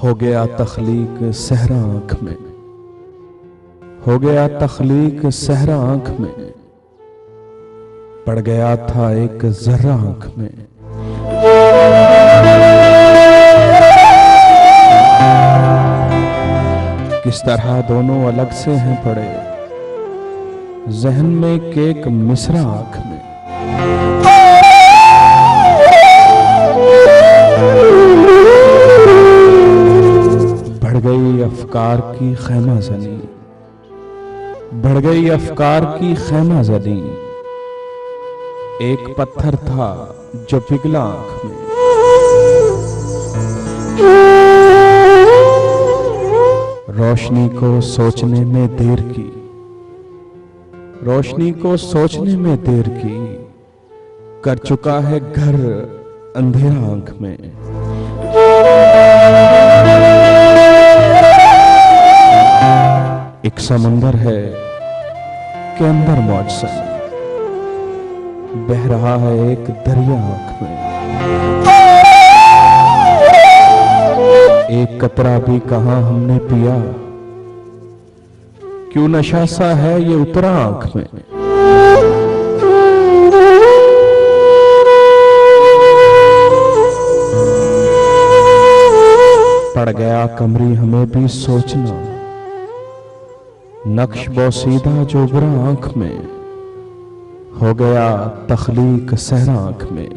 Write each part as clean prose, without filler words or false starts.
हो गया तख्लीक सहरा आंख में, हो गया तख्लीक सहरा आंख में, पड़ गया था एक जर्रा आंख में। किस तरह दोनों अलग से हैं पड़े, जहन में केक मिसरा आंख में। बढ़ गई अफकार की खैमा ज़नी, बढ़ गई अफकार की खैमा ज़नी। एक पत्थर था जो पिघला आंख में। रोशनी को सोचने में देर की, रोशनी को सोचने में देर की, कर चुका है घर अंधेरा आंख में। एक समंदर है के अंदर मौजसन, बह रहा है एक दरिया आंख में। एक कतरा भी कहां हमने पिया, क्यों नशा सा है ये उतरा आंख में। पड़ गया कमरी हमें भी सोचना, नक्श बोसीदा जो बुरा आंख में। हो गया तख्लीक सहरा आंख में,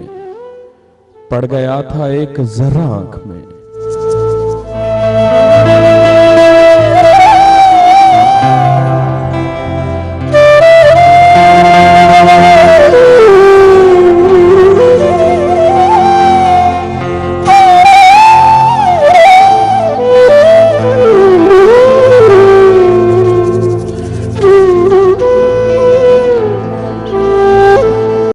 पड़ गया था एक जर्रा आंख में।